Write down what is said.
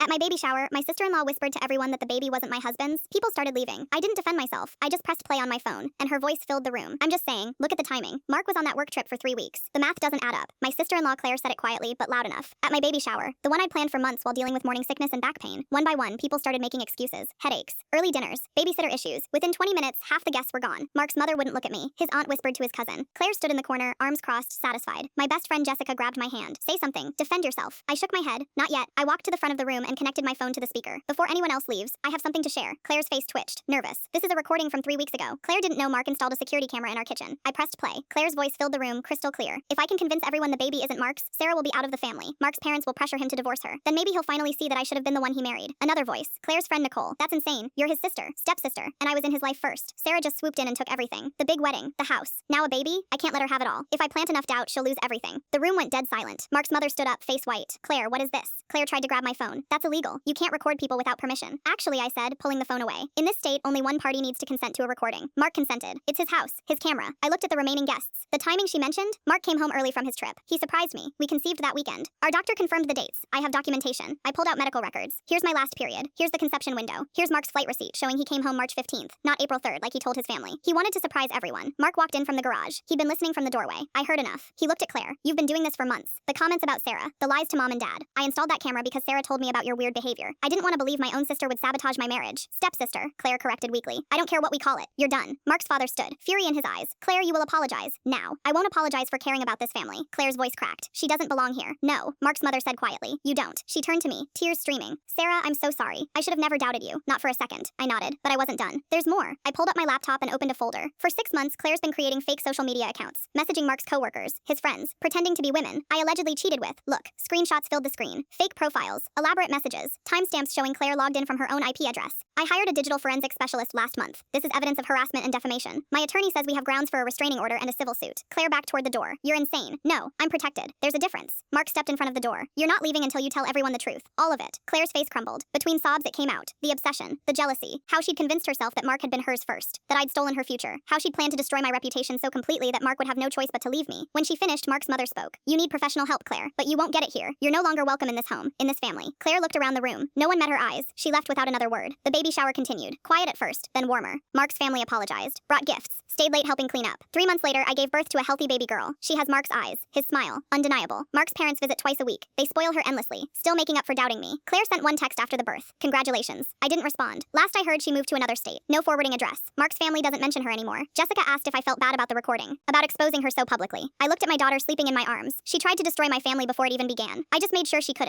At my baby shower, my sister-in-law whispered to everyone that the baby wasn't my husband's. People started leaving. I didn't defend myself. I just pressed play on my phone, and her voice filled the room. I'm just saying, look at the timing. Mark was on that work trip for 3 weeks. The math doesn't add up. My sister-in-law Claire said it quietly, but loud enough. At my baby shower, the one I'd planned for months while dealing with morning sickness and back pain, one by one, people started making excuses. Headaches, early dinners, babysitter issues. Within 20 minutes, half the guests were gone. Mark's mother wouldn't look at me. His aunt whispered to his cousin. Claire stood in the corner, arms crossed, satisfied. My best friend Jessica grabbed my hand. Say something. Defend yourself. I shook my head. Not yet. I walked to the front of the room and connected my phone to the speaker. Before anyone else leaves, I have something to share. Claire's face twitched, nervous. This is a recording from 3 weeks ago. Claire didn't know Mark installed a security camera in our kitchen. I pressed play. Claire's voice filled the room, crystal clear. If I can convince everyone the baby isn't Mark's, Sarah will be out of the family. Mark's parents will pressure him to divorce her. Then maybe he'll finally see that I should have been the one he married. Another voice. Claire's friend Nicole. That's insane. You're his sister, stepsister, and I was in his life first. Sarah just swooped in and took everything. The big wedding, the house. Now a baby? I can't let her have it all. If I plant enough doubt, she'll lose everything. The room went dead silent. Mark's mother stood up, face white. Claire, what is this? Claire tried to grab my phone. That's illegal. You can't record people without permission. Actually, I said, pulling the phone away. In this state, only one party needs to consent to a recording. Mark consented. It's his house, his camera. I looked at the remaining guests. The timing she mentioned? Mark came home early from his trip. He surprised me. We conceived that weekend. Our doctor confirmed the dates. I have documentation. I pulled out medical records. Here's my last period. Here's the conception window. Here's Mark's flight receipt showing he came home March 15th, not April 3rd like he told his family. He wanted to surprise everyone. Mark walked in from the garage. He'd been listening from the doorway. I heard enough. He looked at Claire. You've been doing this for months. The comments about Sarah. The lies to mom and dad. I installed that camera because Sarah told me about your weird behavior. I didn't want to believe my own sister would sabotage my marriage. Stepsister, Claire corrected weakly. I don't care what we call it. You're done. Mark's father stood, fury in his eyes. Claire, you will apologize. Now. I won't apologize for caring about this family. Claire's voice cracked. She doesn't belong here. No. Mark's mother said quietly. You don't. She turned to me, tears streaming. Sarah, I'm so sorry. I should have never doubted you. Not for a second. I nodded, but I wasn't done. There's more. I pulled up my laptop and opened a folder. For 6 months, Claire's been creating fake social media accounts, messaging Mark's coworkers, his friends, pretending to be women I allegedly cheated with. Look, screenshots filled the screen. Fake profiles, elaborate messages, timestamps showing Claire logged in from her own IP address. I hired a digital forensic specialist last month. This is evidence of harassment and defamation. My attorney says we have grounds for a restraining order and a civil suit. Claire backed toward the door. You're insane. No, I'm protected. There's a difference. Mark stepped in front of the door. You're not leaving until you tell everyone the truth. All of it. Claire's face crumbled. Between sobs it came out. The obsession, the jealousy, how she'd convinced herself that Mark had been hers first, that I'd stolen her future, how she'd planned to destroy my reputation so completely that Mark would have no choice but to leave me. When she finished, Mark's mother spoke. You need professional help, Claire, but you won't get it here. You're no longer welcome in this home, in this family. Claire looked around the room. No one met her eyes. She left without another word. The baby shower continued. Quiet at first, then warmer. Mark's family apologized, brought gifts, stayed late helping clean up. 3 months later, I gave birth to a healthy baby girl. She has Mark's eyes, his smile, undeniable. Mark's parents visit twice a week. They spoil her endlessly, still making up for doubting me. Claire sent one text after the birth. Congratulations. I didn't respond. Last I heard, she moved to another state. No forwarding address. Mark's family doesn't mention her anymore. Jessica asked if I felt bad about the recording, about exposing her so publicly. I looked at my daughter sleeping in my arms. She tried to destroy my family before it even began. I just made sure she couldn't.